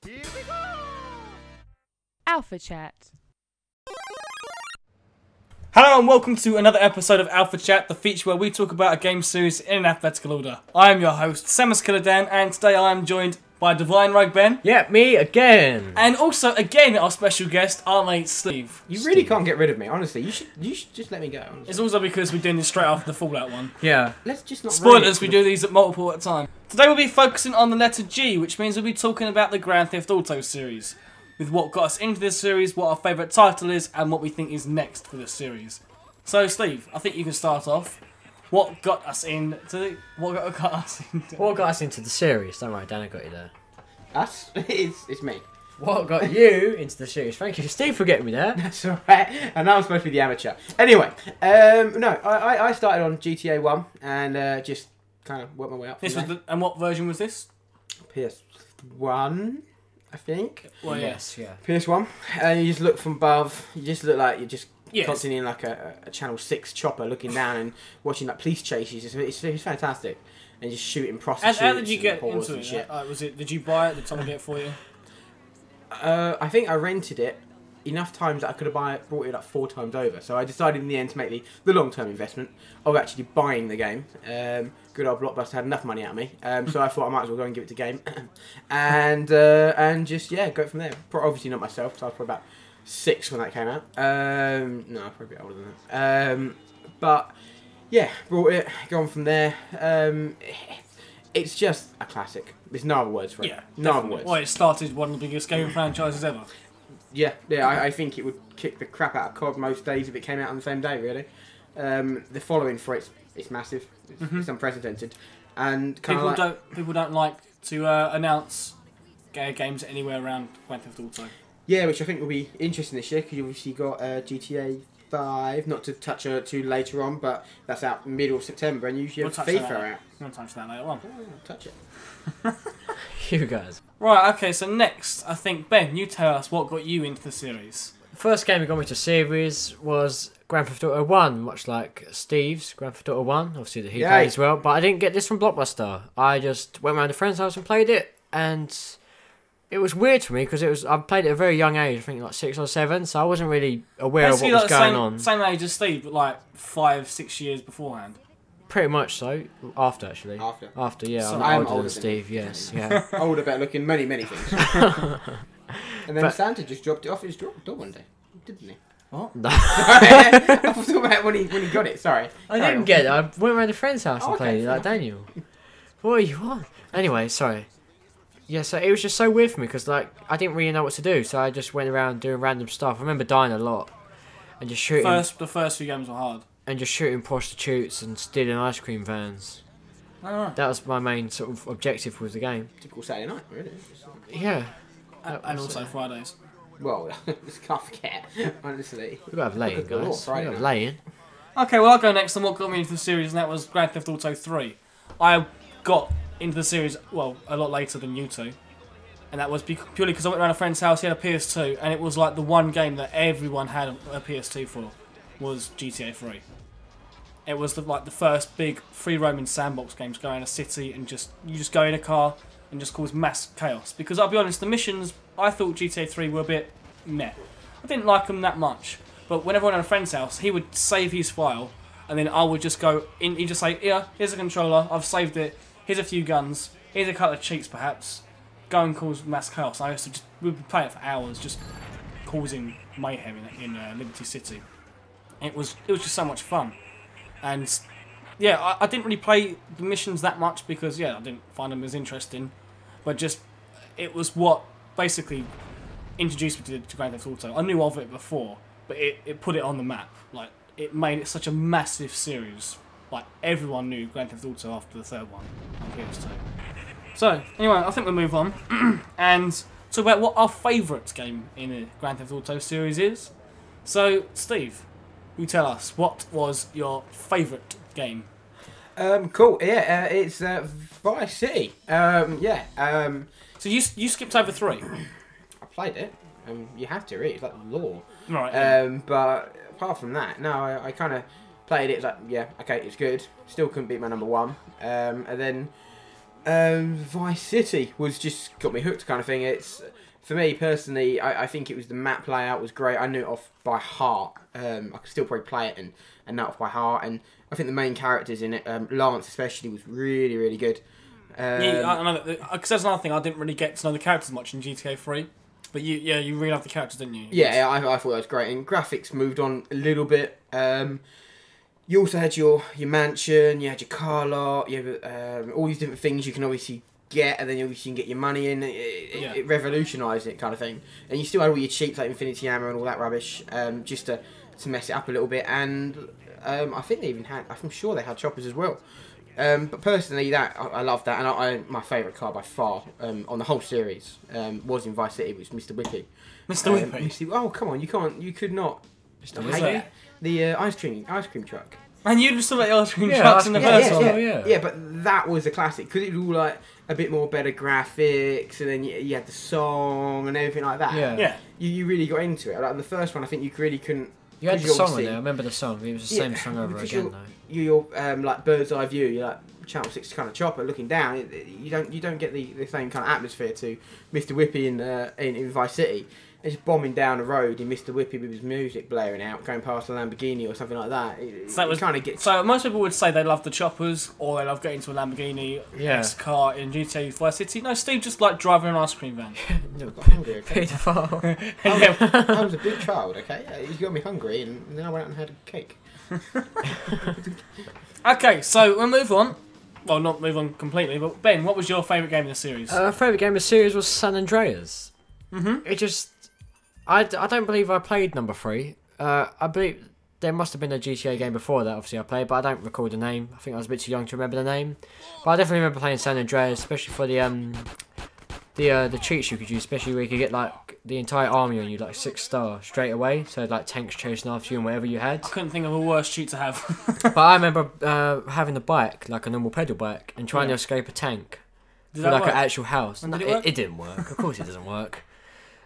Here we go! Alpha Chat. Hello and welcome to another episode of Alpha Chat, the feature where we talk about a game series in an alphabetical order. I am your host, Samus Killadan, and today I am joined by Divine Rogue Ben. Yeah, me again. And also, again, our special guest, our mate Steve. You really can't get rid of me, honestly. You should just let me go. Honestly. It's also because we're doing this straight after the Fallout one. Yeah. Let's just not. Spoilers, we do these at multiple at a time. Today we'll be focusing on the letter G, which means we'll be talking about the Grand Theft Auto series. With what got us into this series, what our favourite title is, and what we think is next for this series. So, Steve, I think you can start off. What got us into What got us into the series? Don't worry, Dana got you there. Us? It's me. What got you into the series? Thank you, Steve, for getting me there. That's alright. And I'm supposed to be the amateur. Anyway, no, I started on GTA 1 and just kind of worked my way up. This was and what version was this? PS1, I think. Well, Yes, yeah. PS1. And you just look from above. You just look like you're just Yes. constantly in like a Channel 6 chopper looking down and watching like police chases. It's fantastic. And just shooting prostitutes. How did you get and whores into and it? shit. Did you buy it? Did someone get it for you? I think I rented it enough times that I could have brought it like 4 times over. So I decided in the end to make the long-term investment of actually buying the game. Good old Blockbuster had enough money out of me, so I thought I might as well go and give it to Game, and just go from there. Obviously not myself, because I was probably about 6 when that came out. No, probably a bit older than that. But yeah, brought it, gone from there. It's just a classic. There's no other words for it. Yeah, no other definitely. words. Well, it started one of the biggest gaming franchises ever. Yeah, I think it would kick the crap out of COD most days if it came out on the same day, really. The following for it's massive. It's unprecedented. And People don't like to announce games anywhere around Grand Theft Auto. Yeah, which I think will be interesting this year, because you obviously got GTA 5, not to touch too later on, but that's out middle of September, and usually We'll have touch that FIFA later. out. We'll touch that later on. Oh, touch it. You guys. Right, okay, so next, I think, Ben, you tell us what got you into the series. The first game that got me to series was Grand Theft Auto 1, much like Steve's Grand Theft Auto 1, obviously that he Yay. played as well. But I didn't get this from Blockbuster. I just went around a friend's house and played it, and it was weird for me because I played it at a very young age, I think like 6 or 7, so I wasn't really aware of what was going on. Same age as Steve, but like 5-6 years beforehand. Pretty much so. After, actually. After. Yeah. So I'm I'm older older than than Steve, you. yes. Yeah. Older, better looking, many things. And then But- Santa just dropped it off his door one day, didn't he? What? I was talking about when he got it, sorry. I Carry didn't on. get it. I went around a friend's house and Okay, played it, fair like Daniel. What are you on? Anyway, sorry. Yeah, so it was just so weird for me because like I didn't really know what to do, so I just went around doing random stuff. I remember dying a lot and just shooting The first few games were hard. prostitutes and stealing ice cream vans. Alright. That was my main sort of objective with the game. Typical Saturday night, really. Yeah, And also Fridays. Well, just can't forget, honestly. we gotta have laying, Look at the law, guys. We Friday gotta have night. laying. Okay, well I'll go next on what got me into the series, and that was Grand Theft Auto 3. I got into the series, well, a lot later than you two. And that was purely because I went around a friend's house, he had a PS2, and it was like the one game that everyone had a PS2 for, was GTA 3. It was the first big free roaming sandbox game to go in a city and you just go in a car and just cause mass chaos. Because I'll be honest, the missions, I thought GTA 3 were a bit meh. I didn't like them that much. But whenever I went at a friend's house, he would save his file, and then I would just go in. He'd just say, "Here, here's a controller. I've saved it. Here's a few guns. Here's a couple of cheats, perhaps. Go and cause mass chaos." I used to we'd play it for hours, just causing mayhem in Liberty City. It was just so much fun, and yeah, I didn't really play the missions that much because I didn't find them as interesting, but just it was what basically introduced me to Grand Theft Auto. I knew of it before, but it put it on the map. Like, it made it such a massive series. Like, everyone knew Grand Theft Auto after the third one on PS2. So, anyway, I think we'll move on and talk about what our favourite game in the Grand Theft Auto series is. So, Steve, you tell us, what was your favourite game? Cool. Yeah, it's Vice City. So you skipped over 3. I played it. You have to, really. It's like the law. Right. But apart from that, no, I kind of played it. It's like, yeah, okay, it's good. Still couldn't beat my number 1. And then Vice City was just got me hooked, kind of thing. It's for me personally. I think it was the map layout was great. I knew it off by heart. I could still probably play it and know it off by heart. And I think the main characters in it, Lance especially, was really really good. Yeah, I know because there's another thing I didn't really get to know the characters much in GTA 3, but you really loved the characters, didn't you? Yeah, I thought that was great. And graphics moved on a little bit. You also had your mansion, you had your car lot, you had all these different things you can obviously get, and then obviously you can get your money in. It revolutionised it, kind of thing. And you still had all your cheats like Infinity Ammo and all that rubbish, just to mess it up a little bit. And I think they even had, I'm sure they had choppers as well. But personally, I love that, and my favourite car by far on the whole series was in Vice City, was Mr. Whippy. Mr. Whippy. Oh come on, you could not. Mr. Whippy. The ice cream truck. And you just saw the ice cream trucks in the first one. Yeah, but that was a classic because it was all like a bit more better graphics, and then you had the song and everything like that. Yeah. You really got into it. Like in the first one, I think you really couldn't. You had the song in there. I remember the song. It was the same song over again, though. You're like bird's eye view. You're like Channel 6 kind of chopper looking down. You don't get the same kind of atmosphere to Mr. Whippy in Vice City. It's bombing down the road in Mr. Whippy with his music blaring out, going past a Lamborghini or something like that. So most people would say they love the choppers or they love getting to a Lamborghini car in GTA Vice City. No, Steve just liked driving an ice cream van. No, I got hungry, okay? Pedophile. I was a big child, okay? You got me hungry, and then I went out and had a cake. Okay, so we'll move on. Well, not move on completely, but Ben, what was your favourite game in the series? Favourite game in the series was San Andreas. Mm-hmm. It just... I don't believe I played number 3. I believe there must have been a GTA game before that, obviously I played, but I don't recall the name. I think I was a bit too young to remember the name. But I definitely remember playing San Andreas, especially for the cheats you could use, especially where you could get like the entire army on you, like 6-star straight away. So like tanks chasing after you and whatever you had. I couldn't think of a worse cheat to have. But I remember having a bike, like a normal pedal bike, and trying to escape a tank for like an actual house. And it didn't work. Of course it doesn't work.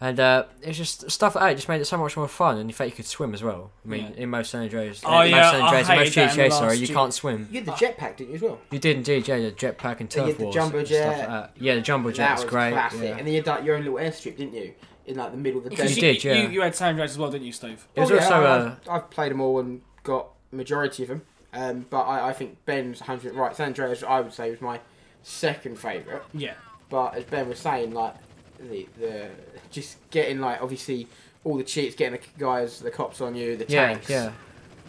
And it's just stuff like that. It just made it so much more fun, and in fact you could swim as well. I mean, in most San Andreas, most GTA, you can't swim. You had the jetpack, didn't you, as well? You did indeed, yeah, the jetpack and turf wars. The jumbo jet. Stuff like that. Yeah, the jumbo jet was great. Classic. Yeah. And then you had like, your own little airstrip, didn't you? In like the middle of the desert. You did, yeah. You had San Andreas as well, didn't you, Steve? It was also. I've played them all and got majority of them. But I think Ben's 100% right. San Andreas, I would say, was my second favourite. Yeah. But as Ben was saying, like the just getting like obviously all the cheats, getting the cops on you, the tanks. Yeah.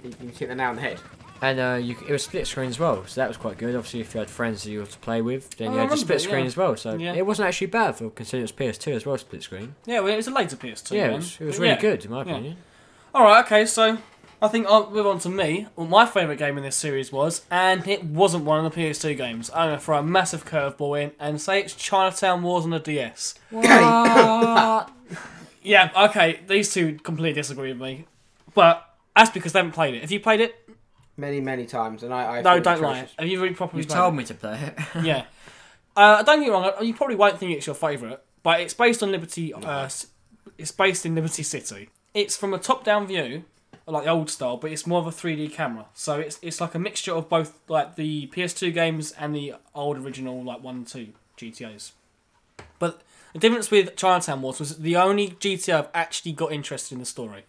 You hit the nail on the head. And it was split screen as well, so that was quite good. Obviously, if you had friends that you had to play with, then you had the split screen as well. So it wasn't actually bad for considering it was PS2 as well, split screen. Yeah, well, it was a later PS2. Yeah, it was really good in my opinion. Alright, okay, so I think I'll move on to me. What my favourite game in this series was, and it wasn't one of the PS2 games. I'm going to throw a massive curveball in and say it's Chinatown Wars on the DS. What? Yeah, okay, these two completely disagree with me. But that's because they haven't played it. Have you played it? Many times, and I no, don't lie. Have you really properly You've played told it? me to play it. Yeah. Don't get me wrong, you probably won't think it's your favourite, but it's based on Liberty... it's based in Liberty City. It's from a top-down view, like the old style, but it's more of a 3D camera. So it's like a mixture of both like the PS2 games and the old original like 1 and 2 GTAs. But the difference with Chinatown Wars was the only GTA I've actually got interested in the story.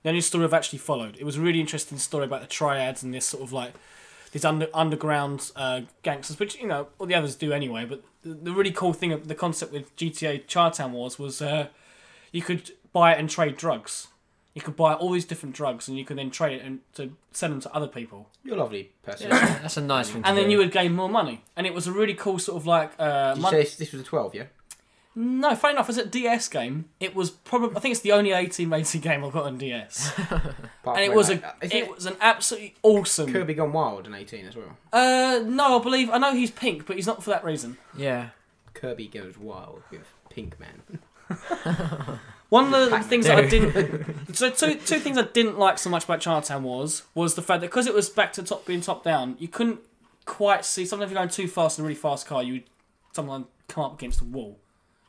The only story I've actually followed. It was a really interesting story about the triads and this sort of like these underground gangsters, which you know all the others do anyway. But the really cool thing of the concept with GTA Chinatown Wars was you could buy and trade drugs. You could buy all these different drugs and you could then trade it and to sell them to other people. You're a lovely person. Yeah, that's a nice thing to And then do. you would gain more money. And it was a really cool sort of like... Did you say this was a 12, yeah? No, funny enough, as a DS game, it was probably... I think it's the only 18-rated game I've got on DS. And it was an absolutely awesome... Kirby Gone Wild in 18 as well? No, I know he's pink, but he's not for that reason. Yeah. Kirby Goes Wild with Pink Man. One of the things that I didn't... So two things I didn't like so much about Chinatown Wars was the fact that because it was back to being top-down, you couldn't quite see... Sometimes if you're going too fast in a really fast car, you would sometimes come up against a wall.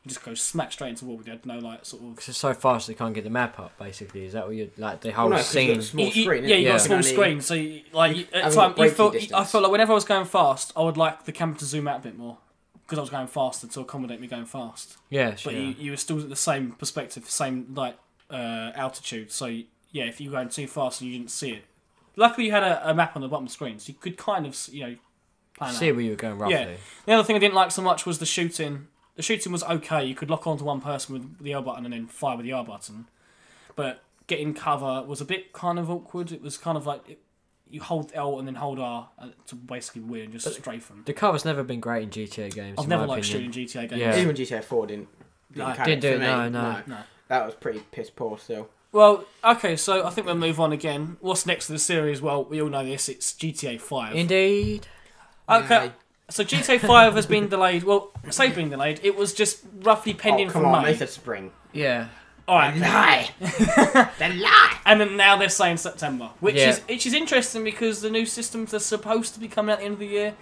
just go smack straight into the wall with no like sort of. Because it's so fast they can't get the map up. Basically, is that what you like? The Well, whole no, 'cause you've got scene. a small screen. Yeah, you got a innit? small You screen, so at having time braking I distance. felt like whenever I was going fast, I would like the camera to zoom out a bit more because I was going faster to accommodate me going fast. Yeah, But sure. you were still at the same perspective, same like altitude. So yeah, if you were going too fast and you didn't see it, luckily you had a map on the bottom of the screen, so you could kind of plan See out. where you were going roughly. Yeah. The other thing I didn't like so much was the shooting. The shooting was okay. You could lock onto one person with the L button and then fire with the R button. But getting cover was a bit kind of awkward. It was kind of like you hold L and then hold R to basically win and just strafe them. The cover's never been great in GTA games. I've in never my liked opinion. shooting GTA games. Yeah. Even GTA 4 didn't No, cut didn't it do for it, me. no. No. That was pretty piss poor still. Well, okay, so I think we'll move on again. What's next to the series? Well, we all know this. It's GTA 5. Indeed. Okay. Yeah. So GTA 5 has been delayed. Well, I say being delayed. It was just roughly pending Oh, come from on, May. they said spring. Yeah. All right. Lie! The lie! And then now they're saying September, which Yeah. is interesting because the new systems are supposed to be coming out at the end of the year.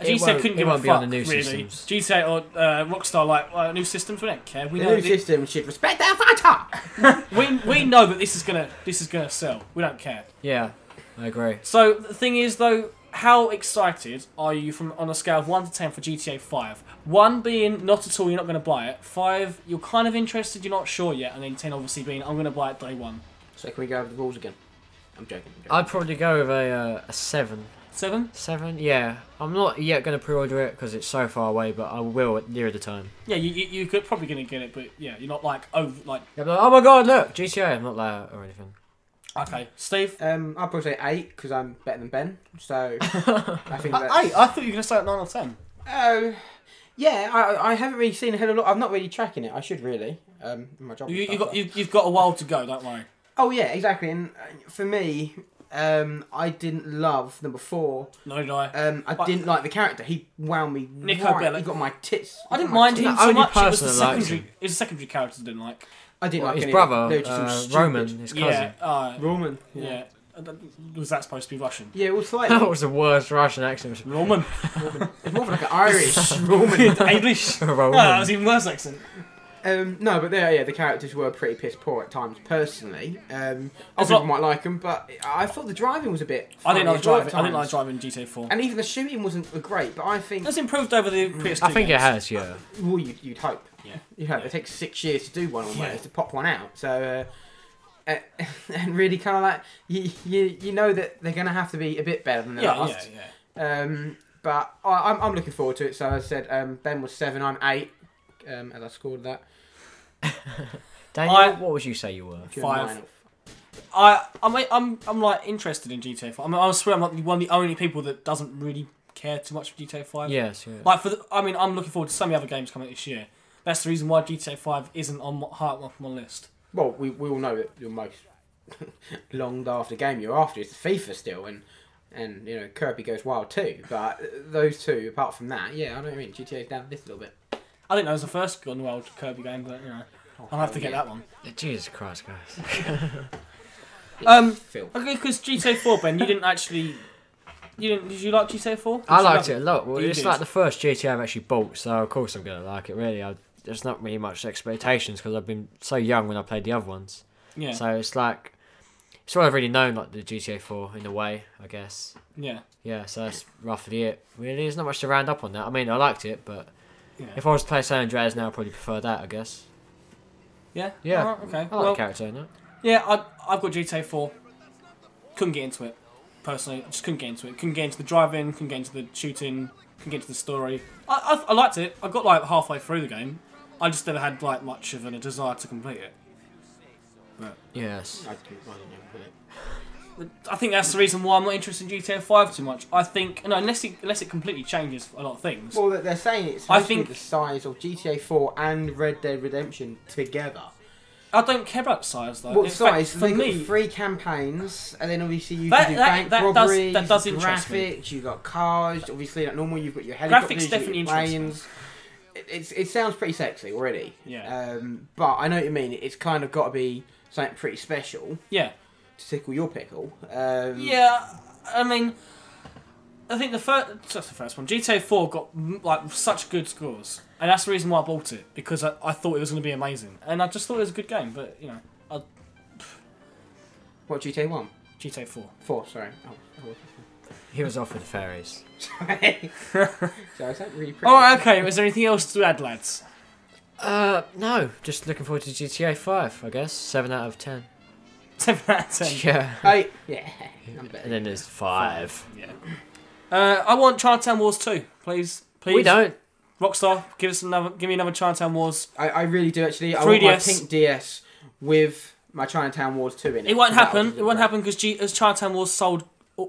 It GTA won't- couldn't it give a won't be on fuck, the new really. systems. GTA or Rockstar, like new systems, we don't care. We The know new that system should respect our fighter! we know that this is gonna sell. We don't care. Yeah. I agree. So the thing is, though, how excited are you from on a scale of 1 to 10 for GTA 5? 1 being not at all, you're not going to buy it. 5, you're kind of interested, you're not sure yet, and then 10 obviously being I'm going to buy it day 1. So can we go over the rules again? I'm joking. I'd probably go with a 7. 7? 7? Yeah. I'm not yet going to pre-order it because it's so far away, but I will near the time. Yeah, you could probably going to get it, but yeah, you're not like I'm like, oh my god, look, GTA. I'm not like that or anything. Okay, Steve. I'll probably say 8 because I'm better than Ben. So I think that's... I thought you were going to say at 9 or 10. Yeah, I haven't really seen a hell of a lot. I'm not really tracking it. I should really. In my job. and stuff, but- You've got a while to go, don't worry. Oh yeah, exactly. And for me, I didn't love number 4. No, did I? I didn't like the character. He wound me. Nico right. Bellic. He got my tits. I didn't He got my mind tits. him The so only much. It was the person that likes secondary. him. It's the secondary characters I didn't like. I didn't like His any brother, of them. They were just some stupid- Roman, his cousin. Yeah. Roman. Yeah. Was that supposed to be Russian? Yeah, well, slightly. That was the worst Russian accent. Roman. It's more of like an Irish Roman. English. Oh, Roman. that was even worse accent. No, but the characters were pretty piss poor at times. Personally, other As people well- might like them, but I thought the driving was a bit. I didn't funny like as well driving. at I didn't like times. driving GTA 4. And even the shooting wasn't great, but I think. It's improved over the PS2 I think it games. has, yeah. Well, you'd hope. Yeah. You'd hope. It takes 6 years to do one almost, Yeah. to pop one out. So, and really kind of like, you know that they're going to have to be a bit better than the Yeah, last. yeah. But I'm looking forward to it. So as I said, Ben was 7, I'm 8, as I scored that. Daniel, what would you say you were? If you're 5. 9 I'm like interested in GTA 5. I swear I'm not one of the only people that doesn't really care too much for GTA 5. Yes, yeah. Like I'm looking forward to so many other games coming out this year. That's the reason why GTA 5 isn't high up on my list. Well, we all know that your most longed after game you're after is FIFA still, and you know Kirby Goes Wild too. But those two, apart from that, yeah, I know what I mean. GTA's down this a little bit. I think that was the first Gone Wild Kirby game, but you know, I'll have to get that one. Jesus Christ, guys. Phil. Okay, because GTA 4, Ben, you didn't actually. Did you like GTA 4? I liked it a lot. Well, You it's did. like the first GTA I've actually bought, so of course I'm going to like it, really. There's not really much expectations because I've been so young when I played the other ones. Yeah. So it's like, it's all I've really known, like the GTA 4 in a way, I guess. Yeah. Yeah, so that's roughly it. Really, there's not much to round up on that. I mean, I liked it, but Yeah. if I was to play San Andreas now, I'd probably prefer that, I guess. Yeah. Yeah. Alright, okay. I like Well, the character in it. yeah, I've got GTA 4. Couldn't get into it. Personally, I just couldn't get into it. Couldn't get into the driving, couldn't get into the shooting, couldn't get into the story. I liked it. I got like halfway through the game. I just never had like much of a desire to complete it. But Yes. I didn't know. I think that's the reason why I'm not interested in GTA 5 too much. I think unless it completely changes a lot of things. Well, they're saying it's I supposed to be think- the size of GTA 4 and Red Dead Redemption together. I don't care about size though. What In size? fact, for They've me, got 3 campaigns, and then obviously you That- can do that- bank that does- robberies, that does interest me. graphics, you've got cars, obviously like normal you've got your helicopters, you've got definitely your interest me. planes. It sounds pretty sexy already. Yeah. But I know what you mean. It's kind of got to be something pretty special yeah. to tickle your pickle. Yeah, I mean, I think just the first one, GTA 4 got like such good scores, and that's the reason why I bought it, because I thought it was going to be amazing, and I just thought it was a good game. But you know, What, GTA 1? GTA 4. 4, sorry. He was off with the fairies. Sorry. So is that really pretty? All right, okay. Was there anything else to add, lads? No. Just looking forward to GTA 5, I guess. 7 out of 10. 7 out of 10. Yeah. 8. Yeah. I'm better. And then there's 5. Yeah. I want Chinatown Wars 2, please. We don't. Rockstar, give me another Chinatown Wars. I really do actually. I want 3DS. my pink DS with my Chinatown Wars 2 in it. It won't happen. It won't happen because Chinatown Wars sold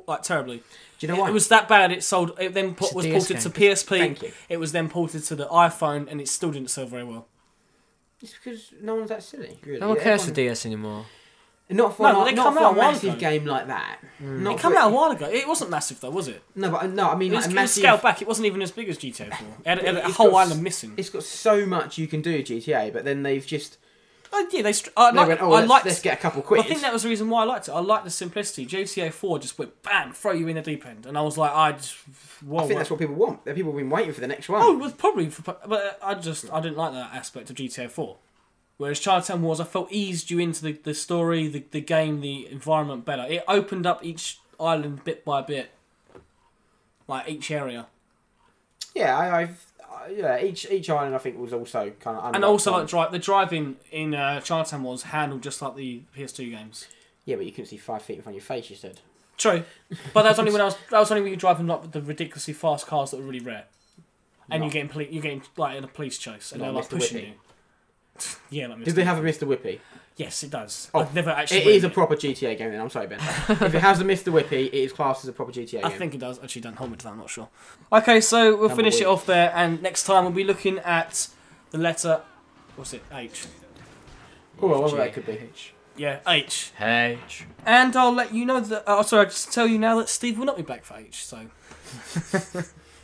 like terribly. Do you know why? It was that bad. It sold. It then was ported to PSP. Thank you. It was then ported to the iPhone, and it still didn't sell very well. It's because no one's that silly. Really. No one cares for DS anymore. Not for, No, but they not come for out a a while massive ago. game like that. Not It for came out a while ago. It wasn't massive though, was it? No, but no, I mean It was, like a it was massive. scaled back. It wasn't even as big as GTA 4. It had a It's whole got island missing. It's got so much you can do GTA, but then they've just. Oh yeah, they went, let's get a couple quid. I think that was the reason why I liked it. I liked the simplicity. GTA 4 just went bam, throw you in the deep end, and I was like, whoa, I think that's what people want. People have been waiting for the next one. Oh, it was probably, but I didn't like that aspect of GTA 4. Whereas Chinatown Wars, I felt eased you into the story, the game, the environment better. It opened up each island bit by bit, like each area. Yeah, each island I think was also kind of. And also like the driving in Chinatown Wars handled just like the PS2 games. Yeah, but you couldn't see 5 feet in front of your face. You said. True, but that was only that was only when you were driving like the ridiculously fast cars that were really rare, and No. you're getting like in a police chase, and Like they're like Mr. pushing Whippy. you. Yeah, like Mr. Did they have a Mr. Whippy? Yes, it does. Oh, I've never actually. It is a read proper GTA game then. I'm sorry, Ben. If it has a Mr. Whippy, it is classed as a proper GTA game. I think it does. Actually, don't hold me to that. I'm not sure. Okay, so we'll finish it off there, and next time we'll be looking at the letter. What's it? H. Oh, well, whatever that could be. Yeah, H. H. And I'll let you know that. Sorry, I'll just tell you now that Steve will not be back for H. So.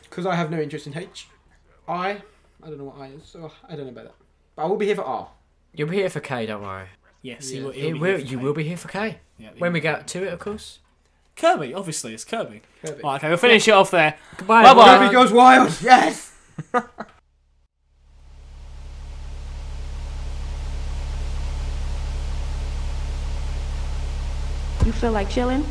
Because I have no interest in H. I don't know what I is, so I don't know about that. But I will be here for R. You'll be here for K, don't worry. Yes, Yeah. You will be here for K. Yeah, When we get to it, of course. Kirby, obviously, it's Kirby. Kirby. Right, okay, we'll finish it off there. Goodbye. Bye-bye. everyone. Kirby goes wild. Yes. You feel like chilling?